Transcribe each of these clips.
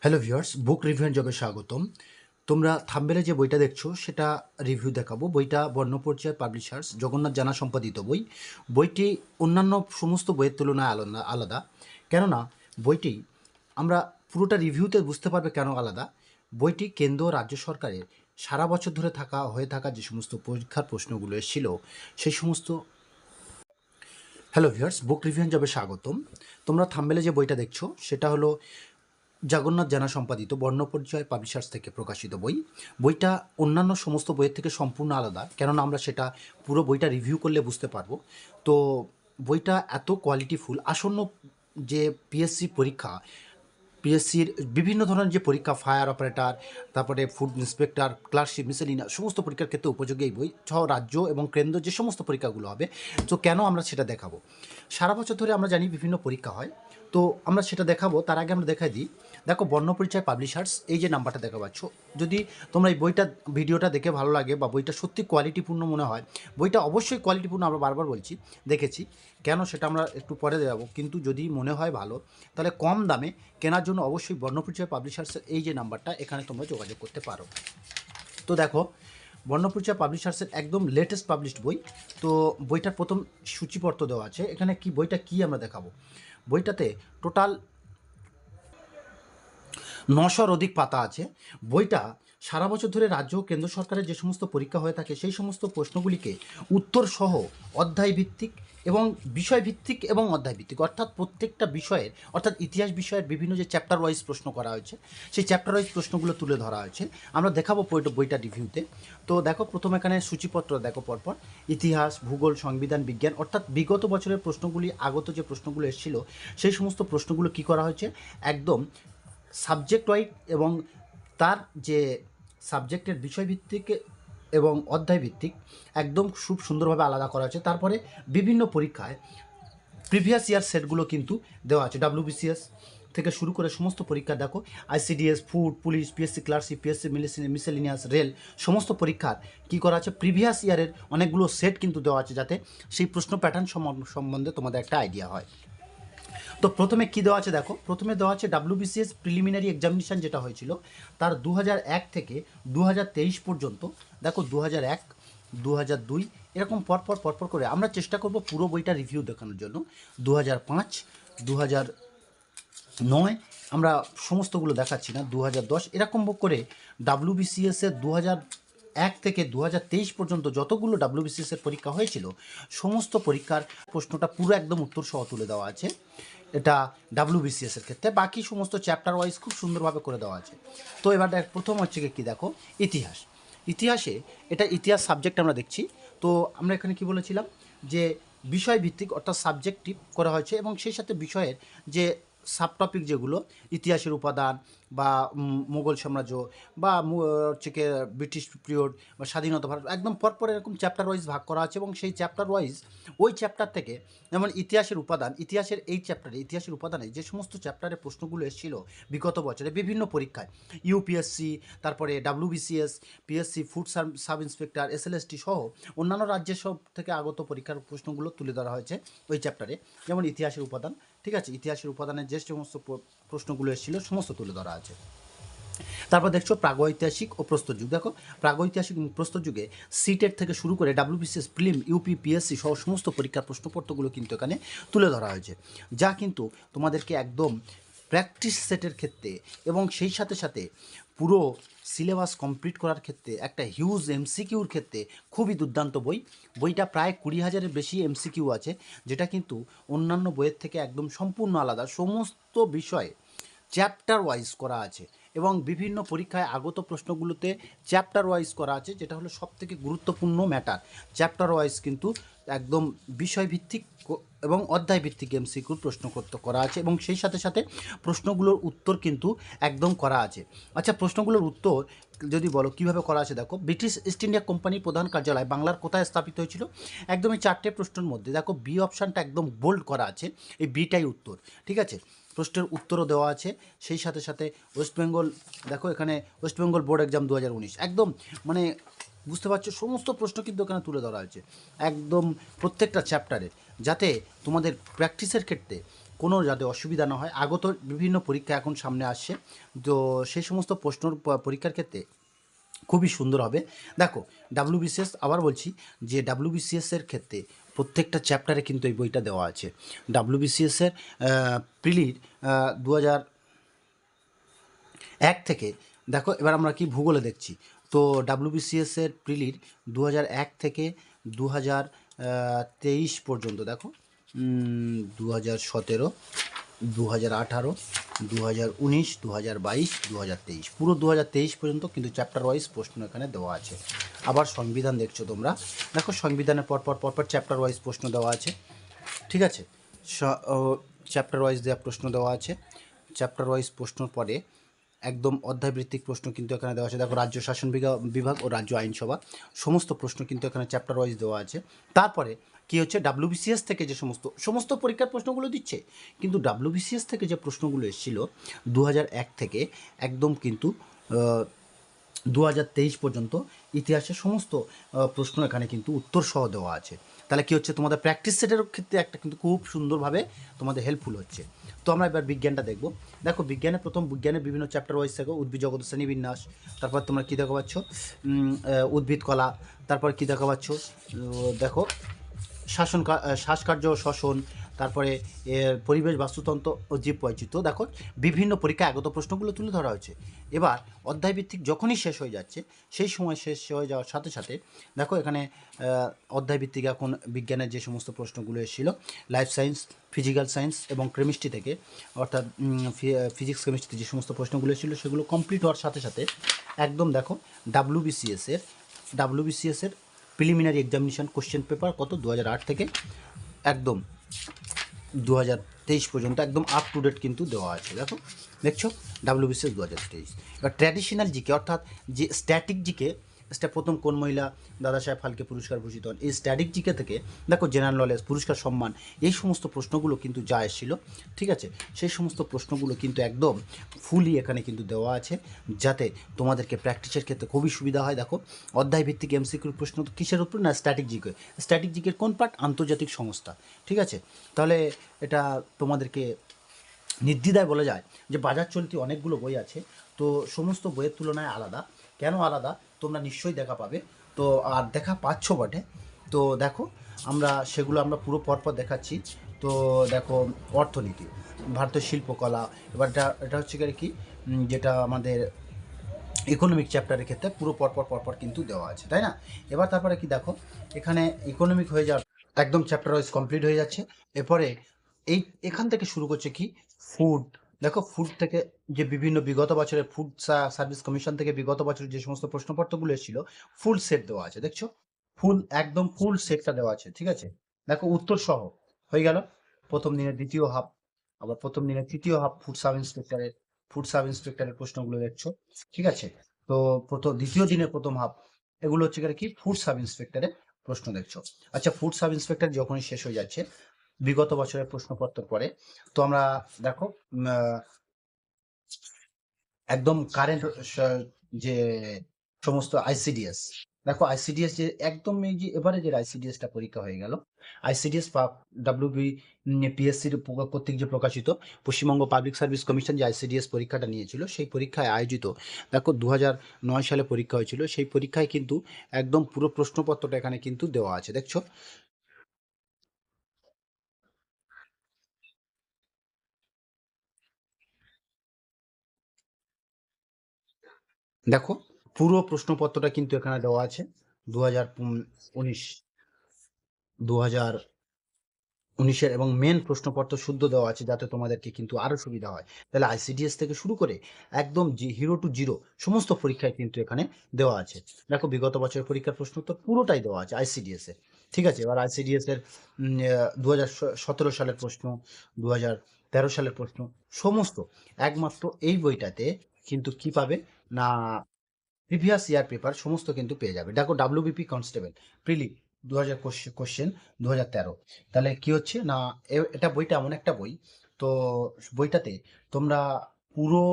Hello viewers, book review and জবে স্বাগতম। তোমরা থাম্বনেলে যে বইটা দেখছো সেটা রিভিউ দেখাবো। বইটা বর্ণপরিচয় পাবলিশার্স, জগন্নাথ জানা সম্পাদিত বই। বইটি অন্যান্য সমস্ত বইয়ের তুলনায় আলাদা। কেননা বইটি আমরা পুরোটা রিভিউতে বুঝতে পারবে কেন আলাদা। বইটি কেন্দ্র ও রাজ্য সরকারের সারা বছর ধরে হয়ে থাকা যে সমস্ত পরীক্ষার প্রশ্নগুলো এসেছিল সেই সমস্ত। Hello viewers, book review and জবে স্বাগতম। তোমরা থাম্বনেলে যে বইটা দেখছো সেটা হলো জগন্নাথ জানা সম্পাদিত বর্ণপরিচয় পাবলিশার্স থেকে প্রকাশিত বই। বইটা অন্যান্য সমস্ত বইয়ের থেকে সম্পূর্ণ আলাদা, কেননা আমরা সেটা পুরো বইটা রিভিউ করলে বুঝতে পারবো। তো বইটা এত কোয়ালিটিফুল, আসন্ন যে পিএসসি পরীক্ষা, পিএসসির বিভিন্ন ধরনের যে পরীক্ষা, ফায়ার অপারেটর, তারপরে ফুড ইন্সপেক্টর, ক্লার্কশিপ, মিসেলিনিয়াস সমস্ত পরীক্ষার ক্ষেত্রে উপযোগী এই বই সহ রাজ্য এবং কেন্দ্র যে সমস্ত পরীক্ষাগুলো হবে। তো কেন আমরা সেটা দেখাবো, সারা বছর ধরে আমরা জানি বিভিন্ন পরীক্ষা হয়, তো আমরা সেটা দেখাবো। তার আগে আমরা দেখাই দিই। দেখো, বর্ণপরিচয় পাবলিশার্স, এই যে নাম্বারটা দেখা পাচ্ছ, যদি তোমরা এই বইটা ভিডিওটা দেখে ভালো লাগে বা বইটা সত্যি কোয়ালিটিপূর্ণ মনে হয়, বইটা অবশ্যই কোয়ালিটিপূর্ণ, আমরা বারবার বলছি, দেখেছি কেন সেটা আমরা একটু পরে দেখাবো। কিন্তু যদি মনে হয় ভালো, তাহলে কম দামে কেনার জন্য অবশ্যই বর্ণপরিচয় পাবলিশার্সের এই যে নাম্বারটা, এখানে তোমরা যোগাযোগ করতে পারো। তো দেখো, বর্ণপরিচয় পাবলিশার্সের একদম লেটেস্ট পাবলিশড বই। তো বইটার প্রথম সূচিপত্র দেওয়া আছে এখানে। কি বইটা কি আমরা দেখাবো, বইটাতে টোটাল 900-র অধিক পাতা আছে। বইটা সারা বছর ধরে রাজ্য ও কেন্দ্র সরকারের যে সমস্ত পরীক্ষা হয়ে থাকে সেই সমস্ত প্রশ্নগুলিকে উত্তরসহ অধ্যায়ভিত্তিক এবং বিষয়ভিত্তিক এবং অধ্যায়ভিত্তিক, অর্থাৎ প্রত্যেকটা বিষয়ের, অর্থাৎ ইতিহাস বিষয়ের বিভিন্ন যে চ্যাপ্টার ওয়াইজ প্রশ্ন করা হয়েছে সেই চ্যাপ্টার ওয়াইজ প্রশ্নগুলো তুলে ধরা হয়েছে। আমরা দেখাবো বইটা রিভিউতে। তো দেখো, প্রথম এখানে সূচিপত্র দেখো পরপর: ইতিহাস, ভূগোল, সংবিধান, বিজ্ঞান, অর্থাৎ বিগত বছরের প্রশ্নগুলি, আগত যে প্রশ্নগুলো এসেছিল সেই সমস্ত প্রশ্নগুলো কী করা হয়েছে, একদম সাবজেক্ট ওয়াইজ এবং তার যে সাবজেক্টের বিষয়ভিত্তিক এবং অধ্যায়ভিত্তিক একদম খুব সুন্দরভাবে আলাদা করা হয়েছে। তারপরে বিভিন্ন পরীক্ষায় প্রিভিয়াস ইয়ার সেটগুলো কিন্তু দেওয়া আছে। ডাব্লিউবিসিএস থেকে শুরু করে সমস্ত পরীক্ষা দেখো, ICDS, food, police, PSC clerkship, PSC miscellaneous, rail, সমস্ত পরীক্ষার কী করা আছে, প্রিভিয়াস ইয়ারের অনেকগুলো সেট কিন্তু দেওয়া আছে, যাতে সেই প্রশ্ন প্যাটার্ন সম্বন্ধে তোমাদের একটা আইডিয়া হয়। তো প্রথমে কী দেওয়া আছে দেখো, প্রথমে দেওয়া আছে ডাব্লিউবিসিএস প্রিলিমিনারি এক্সামিনেশান যেটা হয়েছিল তার 2001 থেকে 2023 পর্যন্ত। দেখো, 2001, 2002 এরকম পরপর করে আমরা চেষ্টা করব পুরো বইটা রিভিউ দেখানোর জন্য। 2005, 2009 আমরা সমস্তগুলো দেখাচ্ছি না, 2010 এরকম করে ডাব্লিউবিসিএসের 2001 থেকে 2023 পর্যন্ত যতগুলো ডাব্লিউবিসিএসের পরীক্ষা হয়েছিল সমস্ত পরীক্ষার প্রশ্নটা পুরো একদম উত্তর সহ তুলে দেওয়া আছে। এটা ডাব্লিউবিসিএসের ক্ষেত্রে, বাকি সমস্ত চ্যাপ্টার ওয়াইজ খুব সুন্দরভাবে করে দেওয়া আছে। তো এবার প্রথম হচ্ছে কি দেখো, ইতিহাস। ইতিহাসে এটা ইতিহাস সাবজেক্ট আমরা দেখছি। তো আমরা এখানে কি বলেছিলাম যে বিষয়ভিত্তিক, অর্থাৎ সাবজেক্টিভ করা হয়েছে, এবং সেই সাথে বিষয়ের যে সাবটপিক যেগুলো, ইতিহাসের উপাদান বা মুঘল সাম্রাজ্য বা হচ্ছে কি ব্রিটিশ পিরিয়ড বা স্বাধীনতা ভারত, একদম পরপর এরকম চ্যাপ্টার ওয়াইজ ভাগ করা আছে। এবং সেই চ্যাপ্টার ওয়াইজ ওই চ্যাপ্টার থেকে, যেমন ইতিহাসের উপাদান, ইতিহাসের এই চ্যাপ্টারে, ইতিহাসের উপাদানে যে সমস্ত চ্যাপ্টারের প্রশ্নগুলো এসেছিল বিগত বছরে বিভিন্ন পরীক্ষায়, ইউপিএসসি, তারপরে WBCS, PSC, food sub inspector, SLST সহ অন্যান্য রাজ্যের সব থেকে আগত পরীক্ষার প্রশ্নগুলো তুলে ধরা হয়েছে ওই চ্যাপ্টারে। যেমন ইতিহাসের উপাদান, ঠিক আছে, ইতিহাসের উপাদানের যে সমস্ত প্রশ্নগুলো এসেছিল সমস্ত তুলে ধরা আছে। তারপর দেখছো প্রাগৈতিহাসিক ও প্রস্তর যুগ। দেখো, প্রাগৈতিহাসিক এবং প্রস্তর যুগে সিটেট থেকে শুরু করে ডাব্লিউবিসিএস, প্রিলিম, ইউপি, পিএসসি সহ সমস্ত পরীক্ষার প্রশ্নপত্রগুলো কিন্তু এখানে তুলে ধরা হয়েছে, যা কিন্তু তোমাদেরকে একদম প্র্যাকটিস সেটের ক্ষেত্রে এবং সেই সাথে সাথে পুরো সিলেবাস কমপ্লিট করার ক্ষেত্রে একটা হিউজ এমসিকিউর ক্ষেত্রে খুবই দুর্দান্ত বই। বইটা প্রায় 20,000-এর বেশি এমসিকিউ আছে, যেটা কিন্তু অন্যান্য বইয়ের থেকে একদম সম্পূর্ণ আলাদা। সমস্ত বিষয়ে চ্যাপ্টার ওয়াইজ করা আছে এবং বিভিন্ন পরীক্ষায় আগত প্রশ্নগুলোতে চ্যাপ্টার ওয়াইজ করা আছে, যেটা হলো সবথেকে গুরুত্বপূর্ণ ম্যাটার। চ্যাপ্টার ওয়াইজ কিন্তু একদম বিষয়ভিত্তিক এবং অধ্যায়ভিত্তিক এমসিকিউর প্রশ্ন করা আছে, এবং সেই সাথে সাথে প্রশ্নগুলোর উত্তর কিন্তু একদম করা আছে। আচ্ছা, প্রশ্নগুলোর উত্তর যদি বলো কীভাবে করা আছে, দেখো, ব্রিটিশ ইস্ট ইন্ডিয়া কোম্পানির প্রধান কার্যালয় বাংলার কোথায় স্থাপিত হয়েছিল? একদম এই 4টে প্রশ্নের মধ্যে দেখো বি অপশানটা একদম বোল্ড করা আছে, এই বিটাই উত্তর, ঠিক আছে। প্রশ্নের উত্তরও দেওয়া আছে। সেই সাথে সাথে ওয়েস্ট বেঙ্গল, দেখো এখানে ওয়েস্ট বেঙ্গল বোর্ড এক্সাম 2019, একদম মানে বুঝতে পারছো সমস্ত প্রশ্ন কিন্তু এখানে তুলে ধরা হয়েছে একদম প্রত্যেকটা চ্যাপ্টারের, যাতে তোমাদের প্র্যাকটিসের ক্ষেত্রে কোনো যাতে অসুবিধা না হয়। আগত বিভিন্ন পরীক্ষা এখন সামনে আসছে, তো সেই সমস্ত প্রশ্নর পরীক্ষার ক্ষেত্রে খুবই সুন্দর হবে। দেখো ডাব্লিউবিসিএস, আবার বলছি যে ডাব্লিউবিসিএস এর ক্ষেত্রে প্রত্যেকটা চ্যাপ্টারে কিন্তু এই বইটা দেওয়া আছে। ডাব্লিউবিসিএস এর প্রিলির 2001 থেকে, দেখো এবার আমরা কি ভূগোলে দেখছি, তো ডাব্লিউবিসিএস এর প্রিলির 2001 থেকে 2023 পর্যন্ত, দেখো 2017, 2018, 2019, 2022, 2023, পুরো 2023 পর্যন্ত কিন্তু চ্যাপ্টার ওয়াইজ প্রশ্ন এখানে দেওয়া আছে। আবার সংবিধান দেখছো তোমরা, দেখো সংবিধানের পরপর চ্যাপ্টার ওয়াইজ প্রশ্ন দেওয়া আছে, ঠিক আছে। চ্যাপ্টার ওয়াইজ দেওয়া প্রশ্ন দেওয়া আছে, চ্যাপ্টার ওয়াইজ প্রশ্নর পরে একদম অধ্যায়ভিত্তিক প্রশ্ন কিন্তু এখানে দেওয়া আছে। দেখো রাজ্য শাসন বিভাগ ও রাজ্য আইনসভা সমস্ত প্রশ্ন কিন্তু এখানে চ্যাপ্টার ওয়াইজ দেওয়া আছে। তারপরে কি হচ্ছে, ডাব্লিউবিসিএস থেকে যে সমস্ত পরীক্ষার প্রশ্নগুলো দিচ্ছে, কিন্তু ডাব্লিউবিসিএস থেকে যে প্রশ্নগুলো এসেছিল 2001 থেকে একদম কিন্তু 2023 পর্যন্ত ইতিহাসের সমস্ত প্রশ্ন এখানে কিন্তু উত্তর সহ দেওয়া আছে। তাহলে কি হচ্ছে, তোমাদের প্র্যাকটিস সেটের ক্ষেত্রে একটা কিন্তু খুব সুন্দরভাবে তোমাদের হেল্পফুল হচ্ছে। তো আমরা এবার বিজ্ঞানটা দেখব। দেখো বিজ্ঞানের বিভিন্ন চ্যাপ্টার ওয়াইজ থাকে, উদ্ভিদ জগৎ শ্রেণীবিন্যাস, তারপর তোমরা কী দেখা পাচ্ছ, উদ্ভিদ কলা, তারপর কী দেখা পাচ্ছ, দেখো শ্বাসকার্য শ্বসন, তারপরে পরিবেশ বাস্তুতন্ত্র ও জীব বৈচিত্র্য। দেখো বিভিন্ন পরীক্ষায় আগত প্রশ্নগুলো তুলে ধরা হয়েছে। এবার অধ্যায়ভিত্তিক যখনই শেষ হয়ে যাচ্ছে, সেই সময় শেষ হয়ে যাওয়ার সাথে সাথে দেখো এখানে অধ্যায়ভিত্তিক এখন বিজ্ঞানের যে সমস্ত প্রশ্নগুলো এসেছিলো লাইফ সায়েন্স, ফিজিক্যাল সায়েন্স এবং কেমিস্ট্রি থেকে, অর্থাৎ ফিজিক্স কেমিস্ট্রি যে সমস্ত প্রশ্নগুলো ছিল সেগুলো কমপ্লিট হওয়ার সাথে সাথে একদম দেখো ডাব্লিউবিসিএসের প্রিলিমিনারি এক্সামিনেশান কোশ্চেন পেপার কত 2008 থেকে একদম 2023 পর্যন্ত একদম আপ টু ডেট কিন্তু দেওয়া আছে। দেখছো ডাব্লিউবিসিএস 2023। এবার ট্র্যাডিশনাল জিকে, অর্থাৎ যে স্ট্যাটিক জিকে, প্রথম কোন মহিলা দাদা সাহেব ফালকে পুরস্কার ভূষিত হন, এই স্ট্যাটিক জিকে থেকে দেখো জেনারেল নলেজ, পুরস্কার সম্মান, এই সমস্ত প্রশ্নগুলো কিন্তু যা এসেছিল, ঠিক আছে, সেই সমস্ত প্রশ্নগুলো কিন্তু একদম ফুলি এখানে কিন্তু দেওয়া আছে, যাতে তোমাদেরকে প্র্যাকটিসের ক্ষেত্রে খুবই সুবিধা হয়। দেখো অধ্যায়ভিত্তিক এমসিকিউর প্রশ্ন কিসের উপর না, স্ট্যাটিক জিকের কোন পার্ট, আন্তর্জাতিক সংস্থা, ঠিক আছে। তাহলে এটা তোমাদেরকে নির্দ্বিধায় বলা যায় যে বাজার চলতি অনেকগুলো বই আছে, তো সমস্ত বইয়ের তুলনায় আলাদা। কেন আলাদা তোমরা নিশ্চয়ই দেখা পাবে, তো আর দেখা পাচ্ছ বটে। তো দেখো সেগুলো আমরা পুরো পরপর দেখাচ্ছি। তো দেখো অর্থনীতি, ভারতের শিল্পকলা, এবার এটা হচ্ছে কি, যেটা আমাদের ইকোনমিক চ্যাপ্টারের ক্ষেত্রে পুরো পরপর কিন্তু দেওয়া আছে, তাই না। এবার তারপরে কি দেখো, এখানে ইকোনমিক হয়ে যাওয়ার একদম চ্যাপ্টার ওয়াইজ কমপ্লিট হয়ে যাচ্ছে। এরপরে এখান থেকে শুরু করছে কি, ফুড। দেখো ফুড থেকে যে বিভিন্ন বিগত বছরের ফুড সার্ভিস কমিশন থেকে বিগত বছরের যে সমস্ত প্রশ্নপত্রগুলো এসেছিল, ফুল সেট দেওয়া আছে, দেখছো একদম ফুল সেটটা দেওয়া আছে, ঠিক আছে। দেখো উত্তর সহ হয়ে গেল প্রথম দিনের দ্বিতীয় হাফ, আবার প্রথম দিনের তৃতীয় হাফ ফুড সাব ইন্সপেক্টরের প্রশ্নগুলো দেখছো, ঠিক আছে। তো দ্বিতীয় দিনের প্রথম হাফ, এগুলো হচ্ছে কি ফুড সাব ইন্সপেক্টরের প্রশ্ন দেখছো। আচ্ছা, ফুড সাব ইন্সপেক্টর যখনই শেষ হয়ে যাচ্ছে বিগত বছরের প্রশ্নপত্র পরে, তো আমরা দেখো একদম কারেন্ট যে সমস্ত আইসিডিএস, দেখো আইসিডিএস যে একদম এই যে এবারে যে আইসিডিএসটা পরীক্ষা হয়ে গেল, আইসিডিএস বা ডাব্লিউবি পিএসসির কর্তৃক যে প্রকাশিত পশ্চিমবঙ্গ পাবলিক সার্ভিস কমিশন যে আইসিডিএস পরীক্ষাটা নিয়েছিল, সেই পরীক্ষায় আয়োজিত, দেখো 2009 সালে পরীক্ষা হয়েছিল, সেই পরীক্ষায় কিন্তু একদম পুরো প্রশ্নপত্রটা এখানে কিন্তু দেওয়া আছে, দেখছো। দেখো পুরো প্রশ্নপত্রটা কিন্তু এখানে দেওয়া আছে। 2019, 2019-এর এবং মেন প্রশ্নপত্র শুদ্ধ দেওয়া আছে, যাতে তোমাদেরকে কিন্তু আরো সুবিধা হয়। তাহলে আইসিডিএস থেকে শুরু করে একদম হিরো টু জিরো সমস্ত পরীক্ষায় কিন্তু এখানে দেওয়া আছে। দেখো বিগত বছরের পরীক্ষার প্রশ্ন তো পুরোটাই দেওয়া আছে আইসিডিএস এর, ঠিক আছে। এবার আইসিডিএস এর 2017 সালের প্রশ্ন, 2013 সালের প্রশ্ন, সমস্ত একমাত্র এই বইটাতে কিন্তু কি পাবে না, প্রিভিয়াস ইয়ার পেপার সমস্ত কিন্তু পেয়ে যাবে। দেখো ডাব্লিউবিপি কনস্টেবল প্রিলি 2000 কোশ্চেন 2013। তাহলে কি হচ্ছে না, এটা বইটা এমন একটা বই, তো বইটাতে তোমরা পুরো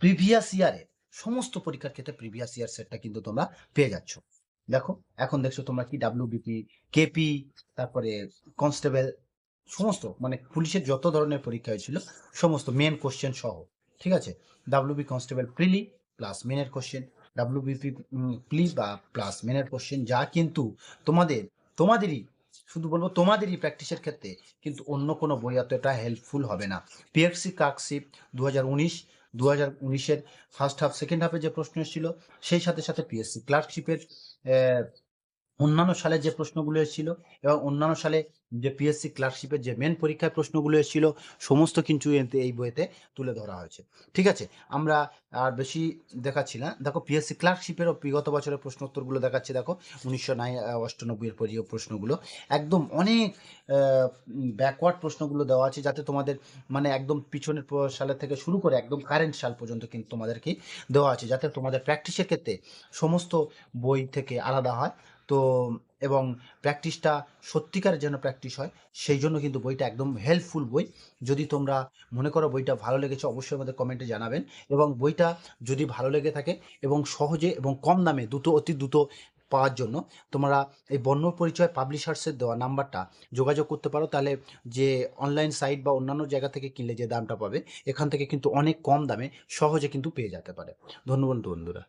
প্রিভিয়াস ইয়ারে সমস্ত পরীক্ষার ক্ষেত্রে প্রিভিয়াস ইয়ার সেটটা কিন্তু তোমরা পেয়ে যাচ্ছ। দেখো এখন দেখছো তোমরা কি ডাব্লিউবিপি, কেপি, তারপরে কনস্টেবল, সমস্ত মানে পুলিশের যত ধরনের পরীক্ষা হয়েছিল সমস্ত মেন কোশ্চেন সহ, ঠিক আছে? ডাব্লিউবি কনস্টেবল প্রিলি প্লাস মেনের কোশ্চেন, ডাব্লিউবিপি প্লি বা প্লাস মেনের কোশ্চেন, যা কিন্তু তোমাদেরই শুধু বলবো তোমাদেরই প্র্যাকটিসের ক্ষেত্রে কিন্তু অন্য কোনো বই এতটা হেল্পফুল হবে না। PFC clerkship 2019 first half second হাফে যে প্রশ্ন এসেছিল, সেই সাথে সাথে পিএসসি ক্লার্কশিপের অন্যান্য সালে যে প্রশ্নগুলো এসেছিল এবং অন্যান্য সালে যে পিএসসি ক্লার্কশিপের যে মেন পরীক্ষায় প্রশ্নগুলো এসেছিল, সমস্ত কিন্তু এই বইতে তুলে ধরা হয়েছে। ঠিক আছে, আমরা আর বেশি দেখাচ্ছি না। দেখো পিএসসি ক্লার্কশিপেরও বিগত বছরের প্রশ্ন উত্তরগুলো দেখাচ্ছি। দেখো 1998 পরীয় প্রশ্নগুলো একদম অনেক ব্যাকওয়ার্ড প্রশ্নগুলো দেওয়া আছে, যাতে তোমাদের মানে একদম পিছনের সালের থেকে শুরু করে একদম কারেন্ট সাল পর্যন্ত কিন্তু তোমাদেরকে দেওয়া আছে, যাতে তোমাদের প্র্যাকটিসের ক্ষেত্রে সমস্ত বই থেকে আলাদা হয়। তো এবং প্র্যাকটিসটা সত্যিকার যেন প্র্যাকটিস হয়, সেই জন্য কিন্তু বইটা একদম হেল্পফুল বই। যদি তোমরা মনে করো বইটা ভালো লেগেছে, অবশ্যই আমাদের কমেন্টে জানাবেন। এবং বইটা যদি ভালো লেগে থাকে এবং সহজে এবং কম দামে অতি দ্রুত পাওয়ার জন্য তোমরা এই বর্ণ পরিচয় পাবলিশার্সের দেওয়া নাম্বারটা যোগাযোগ করতে পারো। তাহলে যে অনলাইন সাইট বা অন্যান্য জায়গা থেকে কিনলে যে দামটা পাবে, এখান থেকে কিন্তু অনেক কম দামে সহজে কিন্তু পেয়ে যেতে পারে। ধন্যবাদ বন্ধুরা।